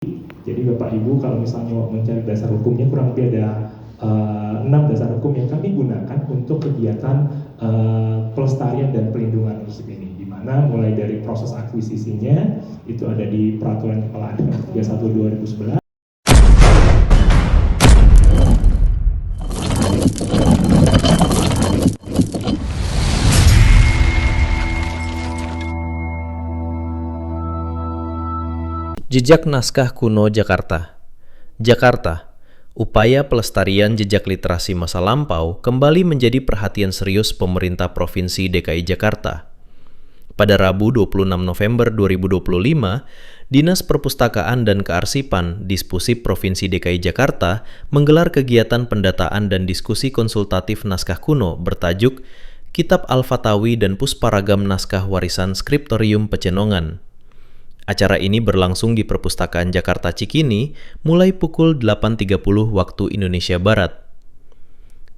Jadi Bapak Ibu kalau misalnya mau mencari dasar hukumnya, kurang lebih ada 6 dasar hukum yang kami gunakan untuk kegiatan pelestarian dan pelindungan arsip ini, di mana mulai dari proses akuisisinya itu ada di Peraturan Kepala Daerah 31/2011. Jejak Naskah Kuno Jakarta. Jakarta, upaya pelestarian jejak literasi masa lampau kembali menjadi perhatian serius pemerintah Provinsi DKI Jakarta. Pada Rabu 26 November 2025, Dinas Perpustakaan dan Kearsipan Dispusip Provinsi DKI Jakarta menggelar kegiatan pendataan dan diskusi konsultatif naskah kuno bertajuk Kitab Al-Fatawi dan Pusparagam Naskah Warisan Skriptorium Pecenongan. Acara ini berlangsung di Perpustakaan Jakarta Cikini mulai pukul 8.30 waktu Indonesia Barat.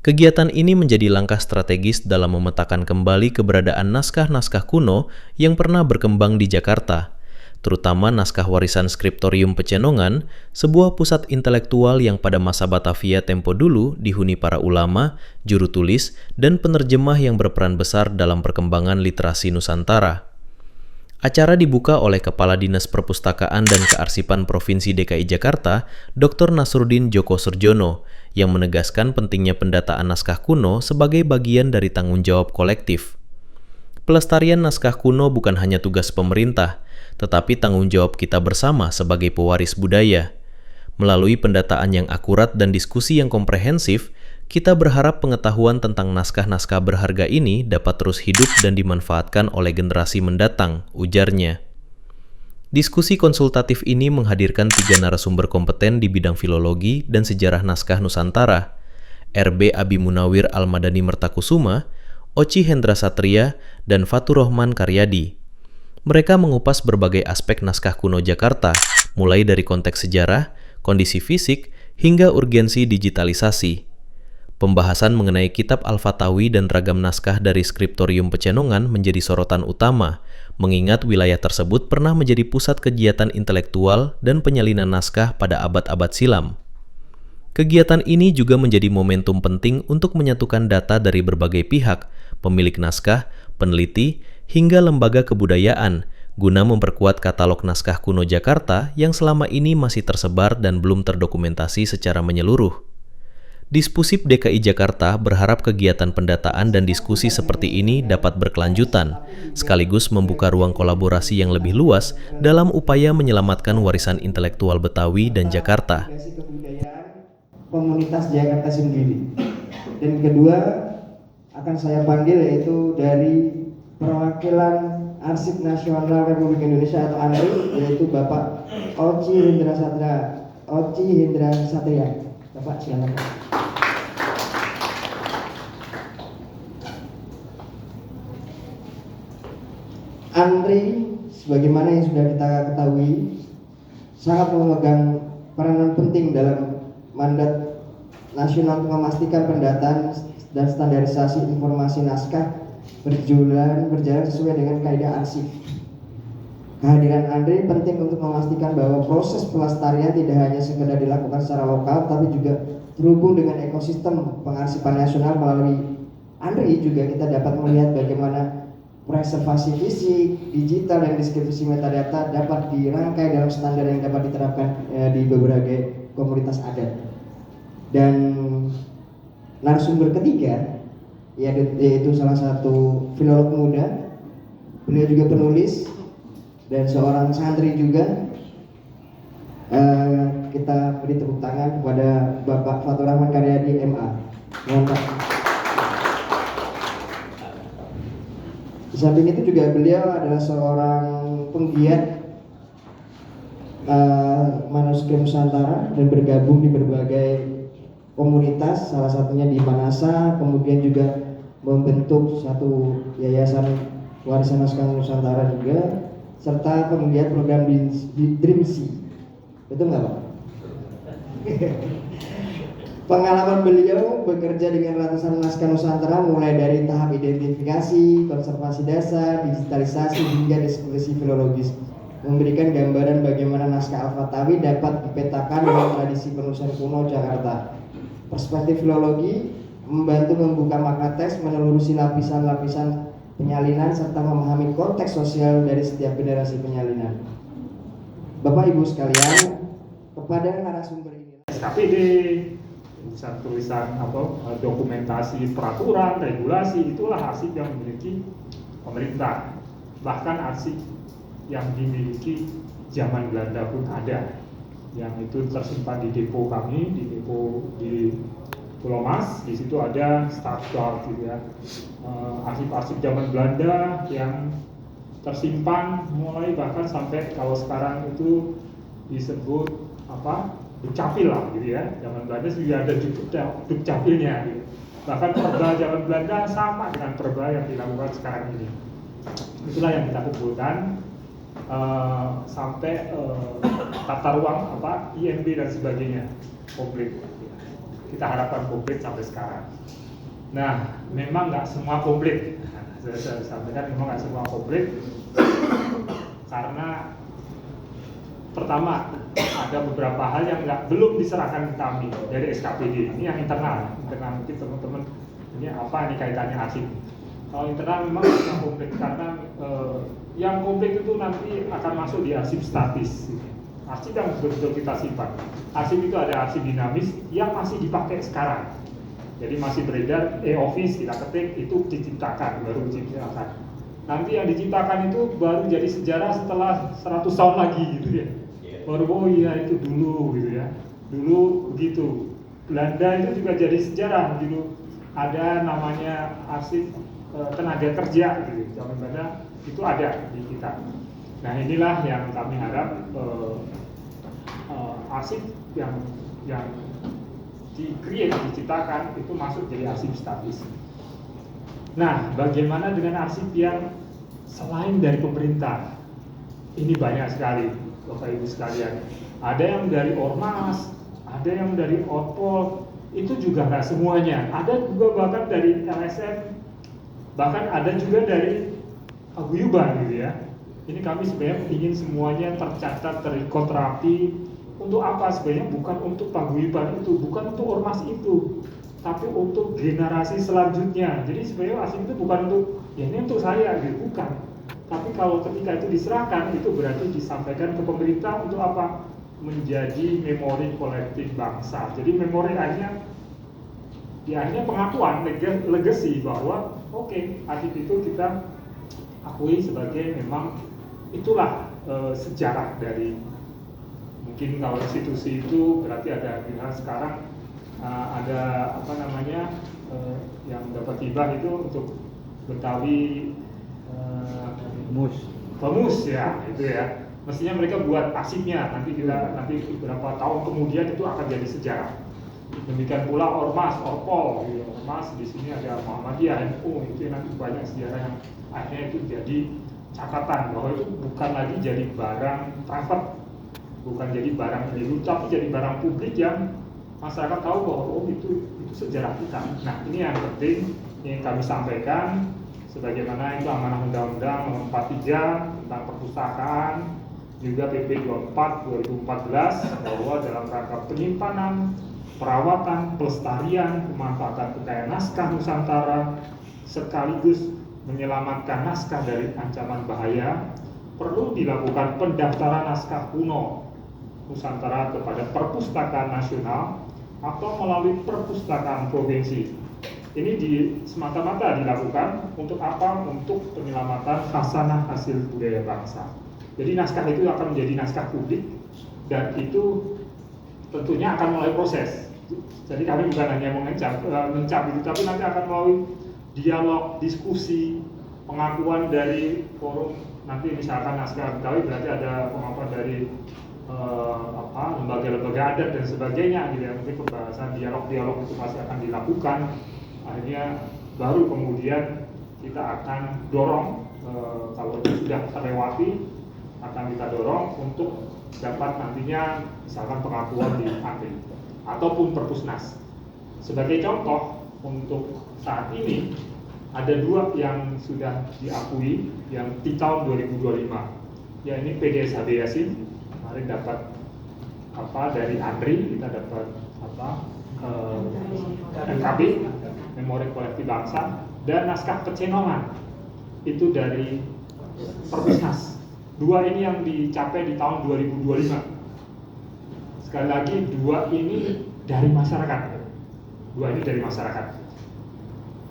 Kegiatan ini menjadi langkah strategis dalam memetakan kembali keberadaan naskah-naskah kuno yang pernah berkembang di Jakarta, terutama naskah warisan Skriptorium Pecenongan, sebuah pusat intelektual yang pada masa Batavia tempo dulu dihuni para ulama, juru tulis, dan penerjemah yang berperan besar dalam perkembangan literasi Nusantara. Acara dibuka oleh Kepala Dinas Perpustakaan dan Kearsipan Provinsi DKI Jakarta, Dr. Nasruddin Djoko Surjono, yang menegaskan pentingnya pendataan naskah kuno sebagai bagian dari tanggung jawab kolektif. Pelestarian naskah kuno bukan hanya tugas pemerintah, tetapi tanggung jawab kita bersama sebagai pewaris budaya. Melalui pendataan yang akurat dan diskusi yang komprehensif, kita berharap pengetahuan tentang naskah-naskah berharga ini dapat terus hidup dan dimanfaatkan oleh generasi mendatang, ujarnya. Diskusi konsultatif ini menghadirkan 3 narasumber kompeten di bidang filologi dan sejarah naskah Nusantara, RB Abi Munawir Al-Madani Mertakusuma, Oci Hendra Satria, dan Fatur Rohman Karyadi. Mereka mengupas berbagai aspek naskah kuno Jakarta, mulai dari konteks sejarah, kondisi fisik, hingga urgensi digitalisasi. Pembahasan mengenai Kitab Al-Fatawi dan ragam naskah dari Skriptorium Pecenongan menjadi sorotan utama, mengingat wilayah tersebut pernah menjadi pusat kegiatan intelektual dan penyalinan naskah pada abad-abad silam. Kegiatan ini juga menjadi momentum penting untuk menyatukan data dari berbagai pihak, pemilik naskah, peneliti, hingga lembaga kebudayaan, guna memperkuat katalog naskah kuno Jakarta yang selama ini masih tersebar dan belum terdokumentasi secara menyeluruh. Dispusip DKI Jakarta berharap kegiatan pendataan dan diskusi seperti ini dapat berkelanjutan, sekaligus membuka ruang kolaborasi yang lebih luas dalam upaya menyelamatkan warisan intelektual Betawi dan Jakarta. Komunitas Jakarta sendiri. Dan kedua akan saya panggil yaitu dari perwakilan Arsip Nasional Republik Indonesia atau ANRI, yaitu Bapak Oci Hendra Satria. Bapak silakan. ANRI, sebagaimana yang sudah kita ketahui, sangat memegang peranan penting dalam mandat nasional untuk memastikan pendataan dan standarisasi informasi naskah berjalan sesuai dengan kaidah arsip. Kehadiran ANRI penting untuk memastikan bahwa proses pelestarian tidak hanya sekedar dilakukan secara lokal, tapi juga terhubung dengan ekosistem pengarsipan nasional. Melalui ANRI juga kita dapat melihat bagaimana preservasi fisik, digital, dan deskripsi metadata dapat dirangkai dalam standar yang dapat diterapkan di berbagai komunitas adat. Dan narasumber ketiga yaitu salah satu filolog muda, beliau juga penulis dan seorang santri juga. Kita beri tepuk tangan kepada Bapak Fatur Rohman Karyadi MA. Mantap. Di samping itu juga beliau adalah seorang penggiat manuskrip Nusantara dan bergabung di berbagai komunitas, salah satunya di Manasa, kemudian juga membentuk satu yayasan warisan naskah Nusantara juga, serta penggiat program di Dreamsea. Betul nggak Pak? Pengalaman beliau bekerja dengan ratusan naskah Nusantara mulai dari tahap identifikasi, konservasi dasar, digitalisasi, hingga deskripsi filologis. memberikan gambaran bagaimana naskah Al-Fatawi dapat dipetakan dalam tradisi penulisan kuno Jakarta. Perspektif filologi membantu membuka makna teks, menelusuri lapisan-lapisan penyalinan, serta memahami konteks sosial dari setiap generasi penyalinan. Bapak Ibu sekalian, kepada narasumber ini SKPD, tulisan dokumentasi peraturan, regulasi, itulah arsip yang dimiliki pemerintah. Bahkan arsip yang dimiliki zaman Belanda pun ada, yang itu tersimpan di depo kami, di depo di Pulau Mas. Di situ ada Stadsdorp gitu ya, arsip-arsip zaman Belanda yang tersimpan mulai bahkan sampai kalau sekarang itu disebut Dukcapil lah gitu ya. Zaman Belanda juga ada Dukcapilnya gitu. Bahkan perba zaman Belanda sama dengan perba yang dilakukan sekarang ini. Itulah yang kita kumpulkan sampai tata ruang IMB dan sebagainya komplit. Kita harapkan komplit sampai sekarang. Nah, memang nggak semua komplit. Saya sampaikan memang nggak semua komplit karena pertama ada beberapa hal yang belum diserahkan ke kami dari SKPD. Ini yang internal mungkin teman-teman ini apa kaitannya arsip. Kalau internal memang tidak komplit karena yang komplit itu nanti akan masuk di arsip statis. Arsip yang betul-betul kita simpan. Arsip itu ada arsip dinamis yang masih dipakai sekarang. Jadi masih beredar e-office, kita ketik itu diciptakan, baru diciptakan. Nanti yang diciptakan itu baru jadi sejarah setelah 100 tahun lagi gitu ya. Baru oh iya itu dulu gitu ya. Dulu begitu. Belanda itu juga jadi sejarah gitu. Ada namanya arsip tenaga kerja gitu. Zaman Belanda itu ada di kita. Nah, inilah yang kami harap arsip yang diciptakan itu masuk jadi arsip statis. Nah, bagaimana dengan arsip yang selain dari pemerintah? Ini banyak sekali, Bapak Ibu sekalian. Ada yang dari Ormas, ada yang dari Outpol, itu juga nggak semuanya. Ada juga bahkan dari LSM, bahkan ada juga dari paguyuban gitu ya. Ini kami sebenarnya ingin semuanya tercatat, terikot rapi. Untuk apa sebenarnya? Bukan untuk paguyuban itu, bukan untuk ormas itu, tapi untuk generasi selanjutnya. Jadi sebenarnya arsip itu bukan untuk ya ini untuk saya gitu, bukan. Tapi kalau ketika itu diserahkan, itu berarti disampaikan ke pemerintah untuk apa? Menjadi memori kolektif bangsa. Jadi memori akhirnya pengakuan legacy bahwa arsip itu kita akui sebagai memang itulah sejarah dari mungkin kalau institusi itu berarti ada sekarang ada yang dapat hibah itu untuk Betawi Pemus ya itu ya. Mestinya mereka buat arsipnya nanti beberapa tahun kemudian itu akan jadi sejarah. Demikian pula Ormas, Orpol, Ormas di sini ada Muhammadiyah, NU itu nanti banyak sejarah yang akhirnya itu jadi catatan bahwa itu bukan lagi jadi barang private, bukan jadi barang individu, tapi jadi barang publik yang masyarakat tahu bahwa itu sejarah kita. Nah, ini yang penting yang kami sampaikan, sebagaimana itu amanah Undang-Undang Nomor 43 tentang perpustakaan, juga PP 24 2014 bahwa dalam rangka penyimpanan, perawatan, pelestarian, pemanfaatan kekayaan naskah Nusantara sekaligus menyelamatkan naskah dari ancaman bahaya, perlu dilakukan pendaftaran naskah kuno Nusantara kepada Perpustakaan Nasional atau melalui Perpustakaan Provinsi. Ini semata-mata dilakukan untuk apa? Untuk penyelamatan khasanah hasil budaya bangsa. Jadi naskah itu akan menjadi naskah publik dan itu tentunya akan melalui proses. Jadi kami bukan hanya mencap itu, tapi nanti akan melalui dialog, diskusi, pengakuan dari forum. Nanti misalkan naskah Betawi berarti ada pengakuan dari lembaga-lembaga adat dan sebagainya gitu ya. Mungkin pembahasan dialog itu pasti akan dilakukan. Akhirnya baru kemudian kita akan dorong kalau itu sudah terlewati akan kita dorong untuk dapat nantinya misalkan pengakuan di APRI ataupun Perpusnas. Sebagai contoh untuk saat ini ada 2 yang sudah diakui yang di tahun 2025. Ya ini PDS HB Yasin, kemarin dapat dari Andri, kita dapat MKB, Memori Kolektif Bangsa, dan naskah Pecenongan itu dari Perpusnas. Dua ini yang dicapai di tahun 2025. Sekali lagi, dua ini dari masyarakat.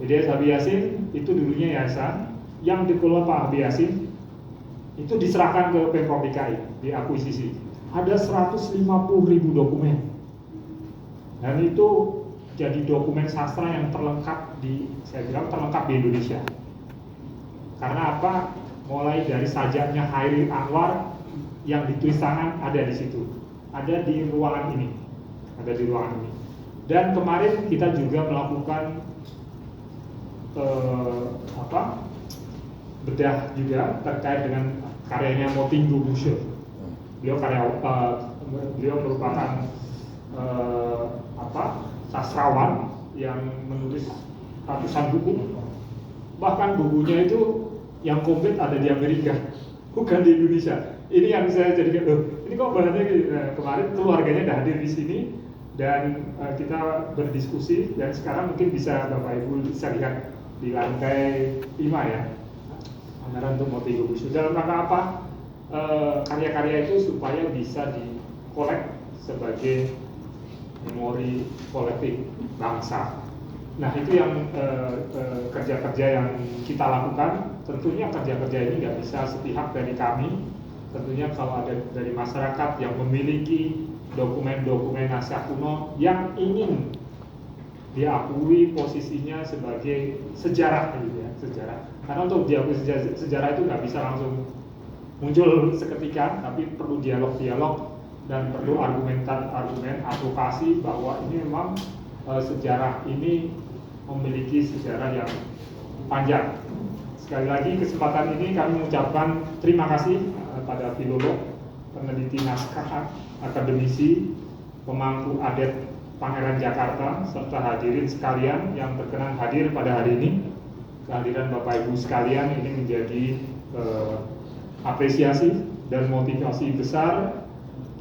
PDS HB Yasin itu dulunya yayasan yang dikelola Pak HB Yasin, itu diserahkan ke Pemprov DKI, diakuisisi. Ada 150.000 dokumen, dan itu jadi dokumen sastra yang terlengkap terlengkap di Indonesia. Karena apa? Mulai dari sajaknya Hairil Anwar yang ditulis tangan ada di situ, ada di ruangan ini. Dan kemarin kita juga melakukan bedah juga terkait dengan karyanya Motinggo Bushe. Beliau merupakan sastrawan yang menulis ratusan buku, bahkan bukunya itu yang komplit ada di Amerika, bukan di Indonesia. Ini yang saya jadikan, ini kok bahannya gitu. Nah, kemarin keluarganya sudah hadir di sini dan kita berdiskusi, dan sekarang mungkin bisa Bapak Ibu bisa lihat di lantai 5 ya, anggaran untuk Motinggo Bushe. Dalam rangka apa? Karya-karya itu supaya bisa dikolek sebagai memori kolektif bangsa. Nah, itu yang kerja-kerja yang kita lakukan. Tentunya kerja-kerja ini nggak bisa sepihak dari kami. Tentunya kalau ada dari masyarakat yang memiliki dokumen-dokumen naskah kuno yang ingin diakui posisinya sebagai sejarah, gitu ya, sejarah. Karena untuk diakui sejarah itu nggak bisa langsung muncul seketika, tapi perlu dialog-dialog dan perlu argumen advokasi bahwa ini memang sejarah ini memiliki sejarah yang panjang. Sekali lagi kesempatan ini kami mengucapkan terima kasih pada filolog, peneliti naskah, akademisi, pemangku adat Pangeran Jakarta, serta hadirin sekalian yang berkenan hadir pada hari ini. Kehadiran Bapak Ibu sekalian ini menjadi apresiasi dan motivasi besar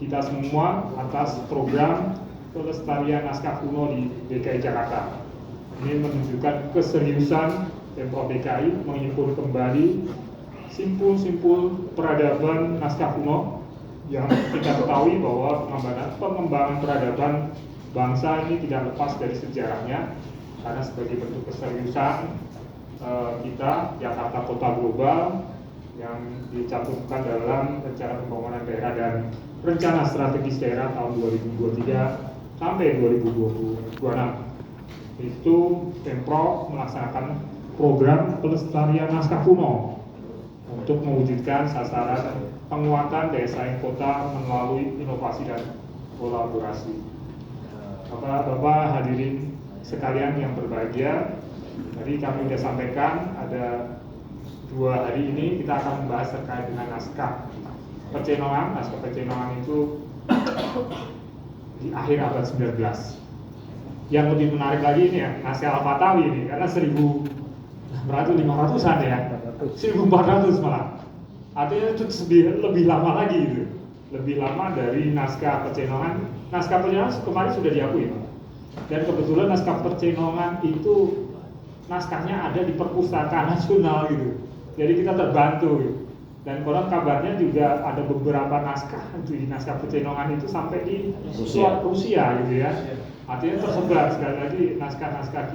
kita semua atas program pelestarian naskah kuno di DKI Jakarta. Ini menunjukkan keseriusan Pemprov DKI menghimpun kembali simpul-simpul peradaban naskah kuno yang kita ketahui bahwa pengembangan peradaban bangsa ini tidak lepas dari sejarahnya, karena sebagai bentuk keseriusan kita Jakarta Kota Global yang dicantumkan dalam rencana pembangunan daerah dan rencana strategis daerah tahun 2023 sampai 2026. Itu Pemprov melaksanakan program pelestarian naskah kuno untuk mewujudkan sasaran penguatan daya saing kota melalui inovasi dan kolaborasi. Bapak hadirin sekalian yang berbahagia, tadi kami sudah sampaikan ada 2 hari ini kita akan membahas terkait dengan naskah Pecenongan. Naskah Pecenongan itu di akhir abad 19. Yang lebih menarik lagi ini ya, naskah Al-Fatawi ini, karena 500-an ya, 1400 malah. Artinya itu lebih lama lagi gitu. Lebih lama dari naskah Pecenongan. Naskah Pecenongan kemarin sudah diakui, Pak. Dan kebetulan naskah Pecenongan itu naskahnya ada di Perpustakaan Nasional gitu. Jadi kita terbantu gitu. Dan konon kabarnya juga ada beberapa naskah di naskah Pecenongan itu sampai di Rusia gitu ya. Artinya tersebar sekali lagi naskah-naskah